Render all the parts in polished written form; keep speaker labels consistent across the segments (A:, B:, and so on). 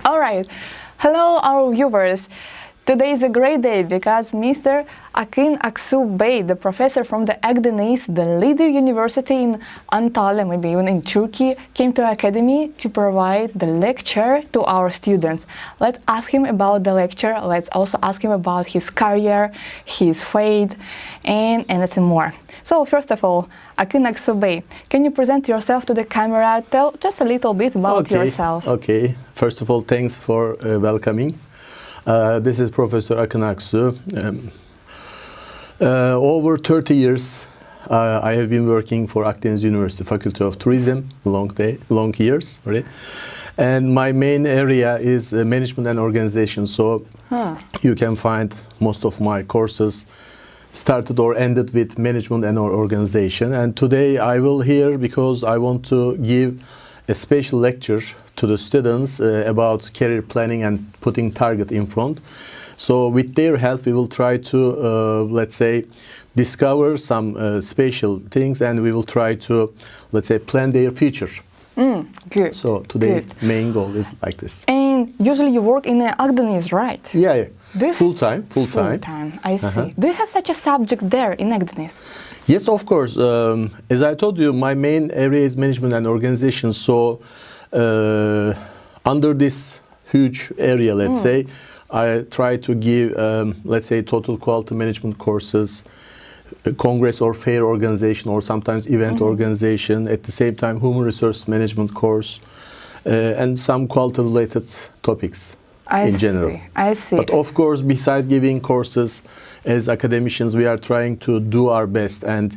A: All right. Hello, our viewers. Today is a great day because Mr. Akdeniz Bey, the professor from the Akdeniz, the leader university in Анталии, maybe even in Turkey, came to Academy to provide the lecture to our students. Let's ask him about the lecture. Let's also ask him about his career, his fate, and anything more. So first of all, Akdeniz Bey, can you present yourself to the camera? Tell just a little bit about yourself.
B: Okay. First of all, thanks for welcoming. This is Professor Akdeniz. Over 30 years, I have been working for Akdeniz University, Faculty of Tourism, long years, right? And my main area is management and organization. So you can find most of my courses started or ended with management and organization. And today I will here because I want to give a special lecture to the students about career planning and putting target in front. So with their help, we will try to, let's say, discover some special things, and we will try to, let's say, plan their future.
A: Good.
B: So today's main goal is like this.
A: And usually you work in Akdeniz, right?
B: Yeah. Full time.
A: I see. Do you have such a subject there in Akdeniz?
B: Yes, of course. As I told you, my main area is management and organization. So under this huge area, let's say, I try to give, let's say, total quality management courses, congress or fair organization, or sometimes event organization, at the same time human resource management course, and some quality related topics in general.
A: I see.
B: But of course, beside giving courses, as academicians, we are trying to do our best, and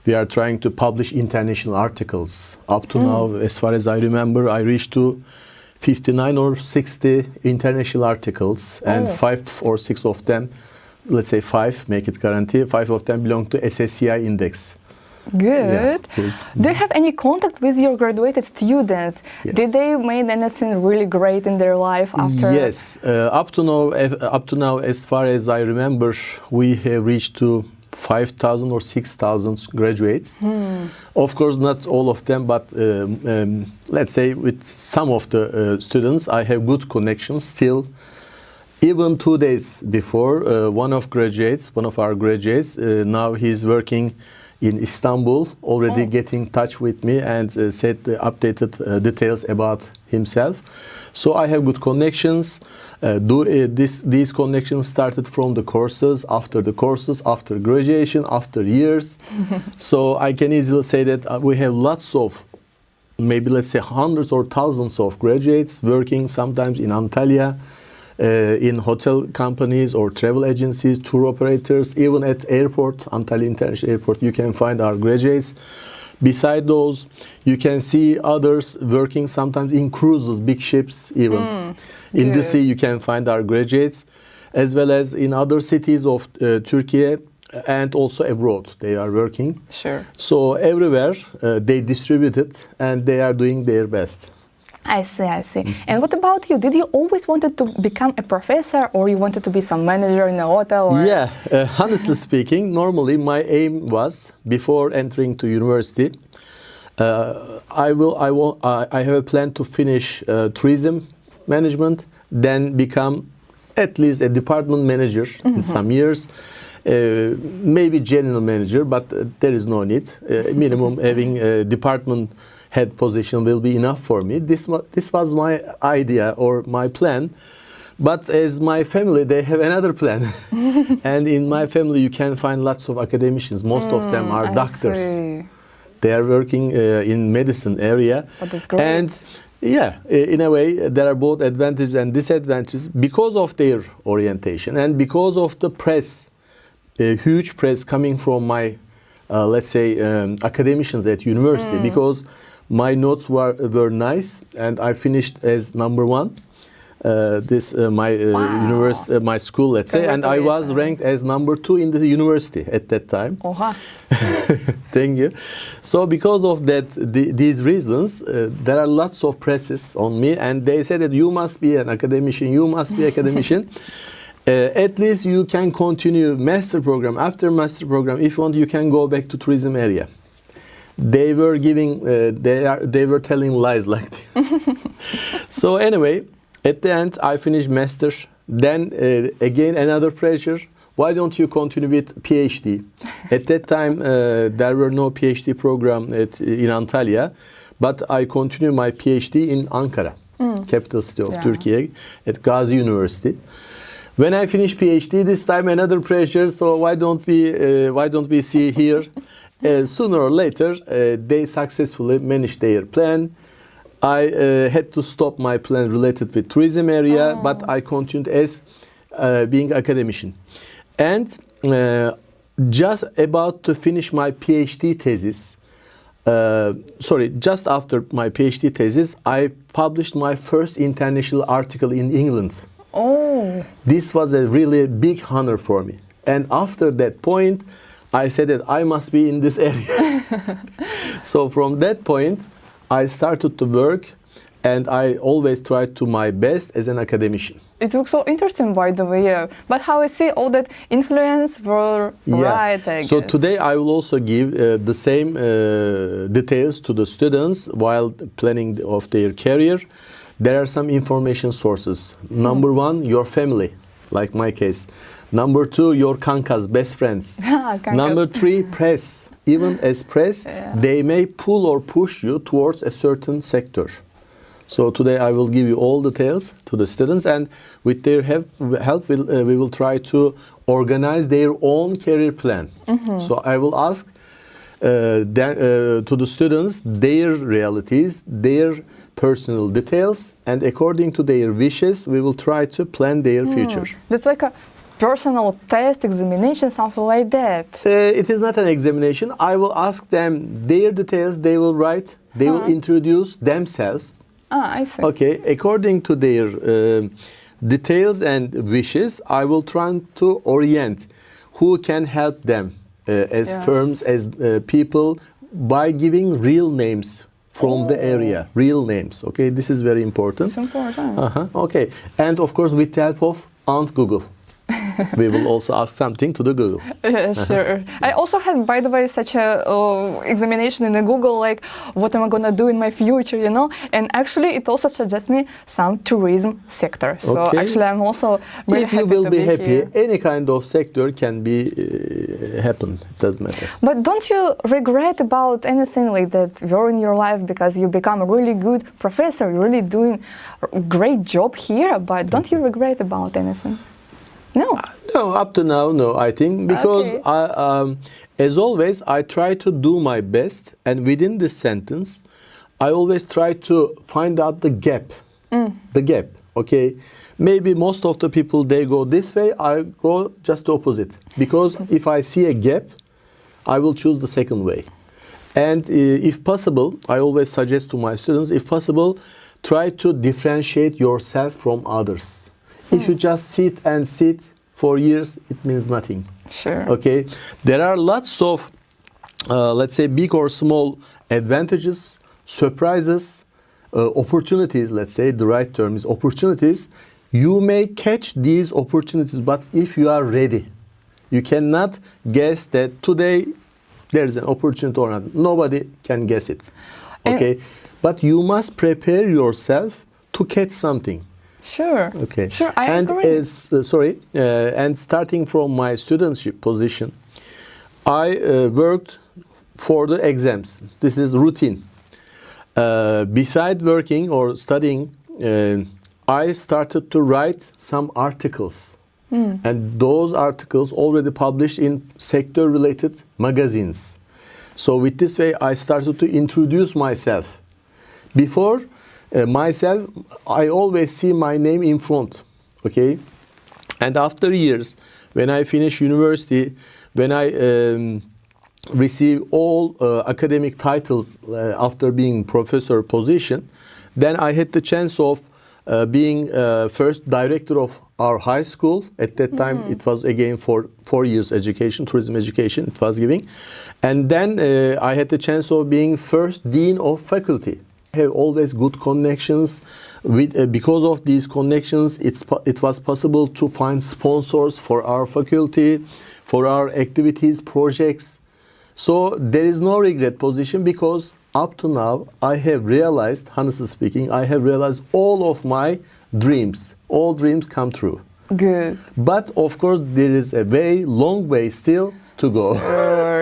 B: we are trying to publish international articles. Up to now, as far as I remember, I reached to 59 or 60 international articles, and 5 or 6 of them, let's say 5, make it guarantee, 5 of them belong to SSCI index.
A: Good.
B: Yeah, good.
A: Do you have any contact with your graduated students?
B: Yes.
A: Did they make anything really great in their life after?
B: Yes. Up to now, as far as I remember, we have reached to 5,000 or 6,000 graduates. Of course, not all of them, but let's say with some of the students, I have good connections still. Even 2 days before, one of our graduates, now he's working in Istanbul, already getting in touch with me and said the updated details about himself. So I have good connections. These connections started from the courses, after graduation, after years. So I can easily say that we have lots of, maybe let's say hundreds or thousands of graduates working sometimes in Анталии, in hotel companies or travel agencies, tour operators, even at airport, Анталии International Airport, you can find our graduates. Beside those, you can see others working sometimes in cruises, big ships even. In the sea, you can find our graduates, as well as in other cities of Turkey and also abroad. They are working.
A: Sure.
B: So everywhere they distribute it, and they are doing their best.
A: I see. And what about you? Did you always wanted to become a professor, or you wanted to be some manager in a hotel? Or?
B: Yeah, honestly speaking, normally my aim was, before entering to university, I have a plan to finish tourism management, then become at least a department manager in some years, maybe general manager, but there is no need. Minimum having a department head position will be enough for me. This was my idea or my plan. But as my family, they have another plan. And in my family, you can find lots of academicians. Most of them are doctors. They are working in medicine area.
A: Oh, that's great.
B: And yeah, in a way, there are both advantages and disadvantages because of their orientation and because of the press, huge press coming from my, let's say, academicians at university, because my notes were nice, and I finished as number 1. My university, my school, let's say, and I was ranked as number 2 in the university at that time. Thank you. So because of that, these reasons, there are lots of presses on me, and they say that you must be an academician, you must be academician. At least you can continue master program. After master program, if you want, you can go back to tourism area. They were giving, they were telling lies like this. So anyway, At the end, I finished master. Then again another pressure. Why don't you continue with PhD? At that time, there were no PhD program in Анталии, but I continued my PhD in Ankara, capital city of Turkey, at Gazi University. When I finished PhD, this time another pressure. So why don't we see here? Sooner or later, they successfully managed their plan. I had to stop my plan related with tourism area, but I continued as being academician. And just about to finish my PhD thesis, just after my PhD thesis, I published my first international article in England.
A: Oh.
B: This was a really big honor for me. And after that point, I said that I must be in this area. So from that point, I started to work, and I always tried to my best as an academician.
A: It looks so interesting, by the way. But how I see all that influence were right, I guess.
B: So today I will also give the same details to the students while planning of their career. There are some information sources. Number one, your family, like my case. Number two, your kankas, best friends. Number three, press. Even as press, they may pull or push you towards a certain sector. So today I will give you all details to the students, and with their help we will try to organize their own career plan. So I will ask to the students their realities, their personal details, and according to their wishes, we will try to plan their future.
A: That's like a personal test, examination, something like that.
B: It is not an examination. I will ask them their details, they will write, they will introduce themselves.
A: I see.
B: Okay, according to their details and wishes, I will try to orient who can help them as firms, as people, by giving real names from the area, real names. Okay, this is very important.
A: It's important.
B: Okay, and of course with the help of Aunt Google. We will also ask something to the Google.
A: Sure. I also had, by the way, such a examination in the Google, like what am I gonna do in my future, you know? And actually, it also suggests me some tourism sector. So actually, I'm also really
B: if you
A: happy
B: will
A: to
B: be happy,
A: here.
B: any kind of sector can be happen. It doesn't matter.
A: But don't you regret about anything like that you're in your life because you become a really good professor, you're really doing a great job here, but don't you regret about anything? No.
B: No, up to now, no, I think, because as always, I try to do my best, and within this sentence, I always try to find out the gap. The gap, okay? Maybe most of the people, they go this way, I go just the opposite. Because if I see a gap, I will choose the second way. And if possible, I always suggest to my students, if possible, try to differentiate yourself from others. If you just sit for years, it means nothing.
A: Sure.
B: Okay. There are lots of, let's say, big or small advantages, surprises, opportunities. Let's say the right term is opportunities. You may catch these opportunities, but if you are ready, you cannot guess that today there is an opportunity or not. Nobody can guess it. Okay. But you must prepare yourself to catch something.
A: Sure.
B: Okay.
A: Sure, I agree.
B: And starting from my studentship position, I worked for the exams. This is routine. Beside working or studying, I started to write some articles. And those articles already published in sector-related magazines. So with this way, I started to introduce myself. Before myself, I always see my name in front, okay? And after years, when I finish university, when I receive all academic titles after being professor position, then I had the chance of being first director of our high school. At that time, it was again for 4 years education, tourism education it was giving. And then I had the chance of being first dean of faculty. I have always good connections. Because of these connections, it was possible to find sponsors for our faculty, for our activities, projects. So there is no regret position, because up to now, I have realized, honestly speaking, I have realized all of my dreams. All dreams come true.
A: Good.
B: But of course, there is a long way still to go.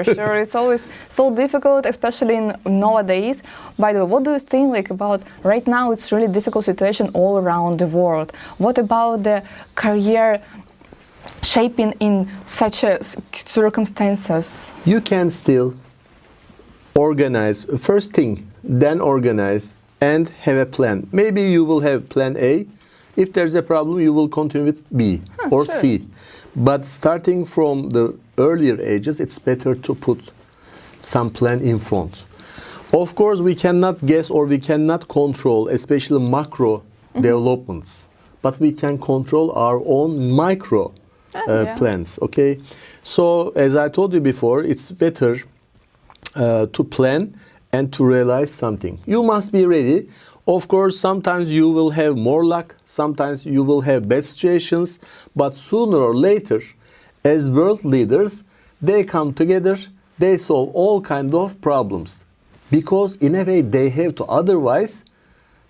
A: Sure. It's always so difficult, especially in nowadays. By the way, what do you think about right now? It's really difficult situation all around the world. What about the career shaping in such circumstances?
B: You can still organize first thing, then organize and have a plan. Maybe you will have plan A. If there's a problem, you will continue with B or
A: sure.
B: C. But starting from the earlier ages, it's better to put some plan in front. Of course, we cannot guess or we cannot control, especially macro developments, but we can control our own micro plans. Okay, so as I told you before, it's better to plan and to realize something. You must be ready. Of course, sometimes you will have more luck, sometimes you will have bad situations, but sooner or later, as world leaders, they come together, they solve all kinds of problems. Because in a way they have to, otherwise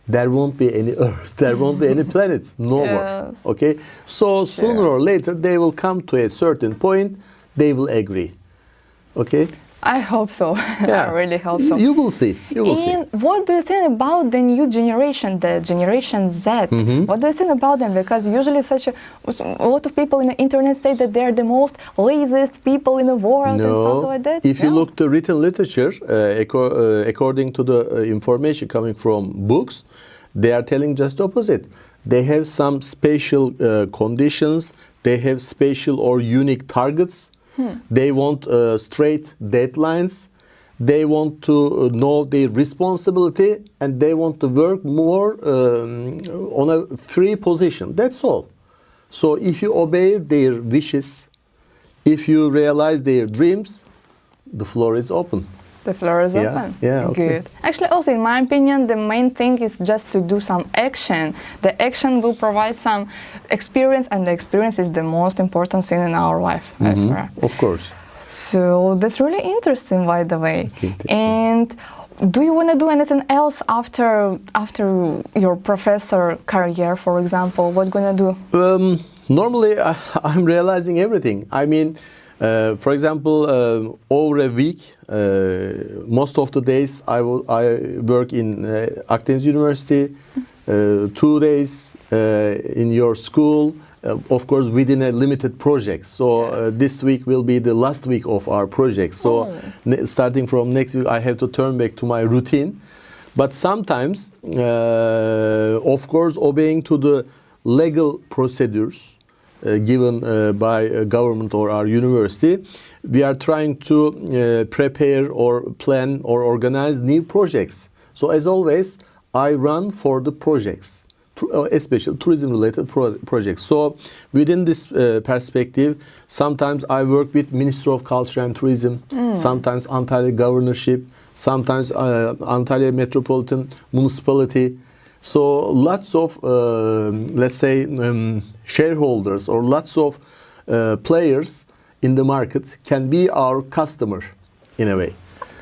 B: there won't be any Earth, there won't be any planet, no more. Okay? So sooner or later they will come to a certain point, they will agree. Okay?
A: I hope so.
B: Yeah.
A: I really hope so.
B: You will see. You will see.
A: And what do you think about the new generation, the Generation Z? What do you think about them? Because usually a lot of people in the internet say that they're the most laziest people in the world and something like that.
B: If you look to written literature, according to the information coming from books, they are telling just opposite. They have some special conditions. They have special or unique targets. They want straight deadlines. They want to know their responsibility, and they want to work more on a free position. That's all. So if you obey their wishes, if you realize their dreams, the floor is open.
A: The floor is open.
B: Yeah, okay.
A: Good. Actually, also, in my opinion, the main thing is just to do some action. The action will provide some experience, and the experience is the most important thing in our life.
B: Of course.
A: So that's really interesting, by the way.
B: Okay,
A: and do you want to do anything else after your professor career, for example? What gonna do?
B: Normally, I'm realizing everything. I mean, for example, over a week, most of the days I work in Akdeniz University, 2 days in your school, of course within a limited project. So this week will be the last week of our project. So starting from next week I have to turn back to my routine. But sometimes, of course, obeying to the legal procedures given by government or our university, we are trying to prepare or plan or organize new projects. So as always, I run for the projects, especially tourism-related projects. So within this perspective, sometimes I work with Ministry of Culture and Tourism, sometimes Анталии governorship, sometimes Анталии Metropolitan Municipality. So lots of, let's say, shareholders or lots of players in the market can be our customer in a way.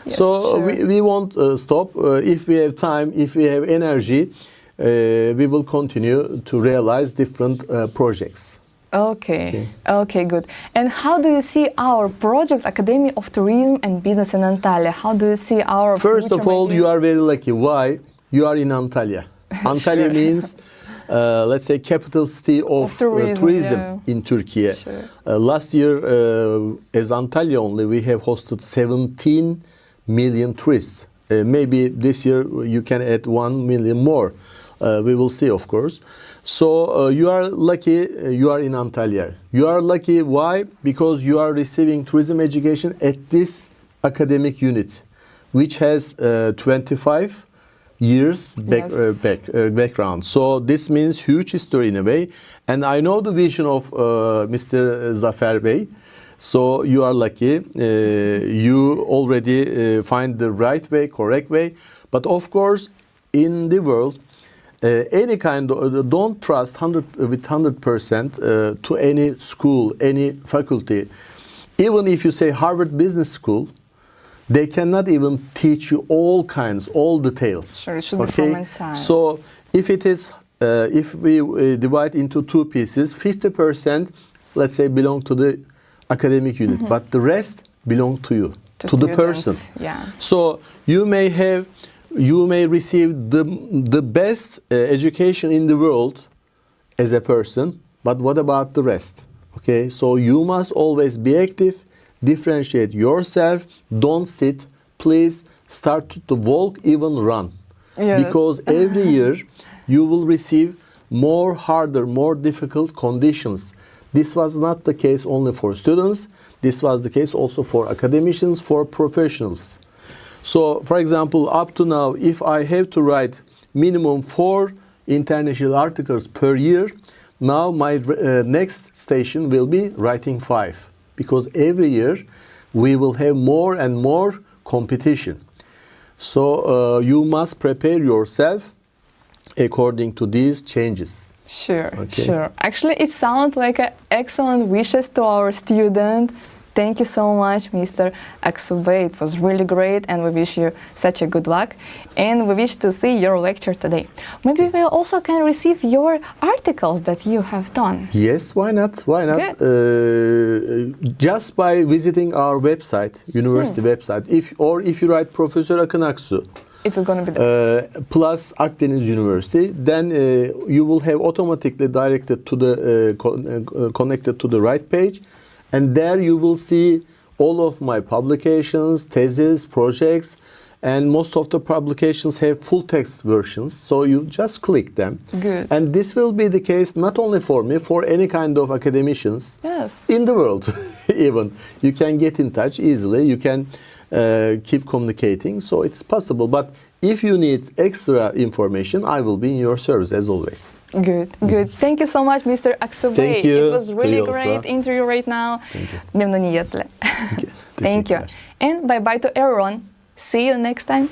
B: Yes, so sure. we won't stop. If we have time, if we have energy, we will continue to realize different projects.
A: Okay, good. And how do you see our project, Academy of Tourism and Business in Antalya? How do you see our
B: First of all, you are very lucky. Why? You are in Antalya. Antalya means, let's say, capital city of tourism in Turkey.
A: Sure.
B: Last year, as Antalya only, we have hosted 17 million tourists. Maybe this year you can add 1 million more. We will see, of course. So you are lucky you are in Antalya. You are lucky, why? Because you are receiving tourism education at this academic unit, which has 25 years background. So this means huge history in a way. And I know the vision of Mr. Zafer Bey. So you are lucky. You already find the right way, correct way. But of course, in the world, any kind of, don't trust with 100% to any school, any faculty. Even if you say Harvard Business School, they cannot even teach you all kinds, all details.
A: Sure, it should be from inside.
B: So if it is if we divide into two pieces, 50%, let's say, belong to the academic unit, but the rest belong to you, to the person.
A: Yeah.
B: So you may receive the best education in the world as a person, but what about the rest? Okay, so you must always be active, differentiate yourself, don't sit, please start to walk, even run.
A: Yes.
B: Because every year you will receive more harder, more difficult conditions. This was not the case only for students, this was the case also for academicians, for professionals. So, for example, up to now, if I have to write minimum 4 international articles per year, now my next station will be writing 5. Because every year we will have more and more competition. So you must prepare yourself according to these changes.
A: Sure,
B: Okay.
A: sure. Actually, it sounds like excellent wishes to our student. Thank you so much, Mr. Aksubey. It was really great, and we wish you such a good luck. And we wish to see your lecture today. Maybe we also can receive your articles that you have done.
B: Yes, why not? Why not? Just by visiting our website, university website, if you write Professor Akın Aksu,
A: It is going to be there.
B: plus Akdeniz University, then you will have automatically directed to the connected to the right page, and there you will see all of my publications, theses, projects, and most of the publications have full text versions, so you just click them.
A: Good.
B: And this will be the case not only for me, for any kind of academicians
A: Yes.
B: in the world. Even you can get in touch easily, you can keep communicating, so it's possible. But if you need extra information, I will be in your service as always.
A: Good, good. Thank you so much, Mr. Aksubey.
B: Thank you.
A: It was
B: To
A: really
B: you also.
A: great interview right now.
B: Thank you.
A: Memnuniyetle. Thank you.
B: Teşekkürler.
A: And bye-bye to everyone. See you next time.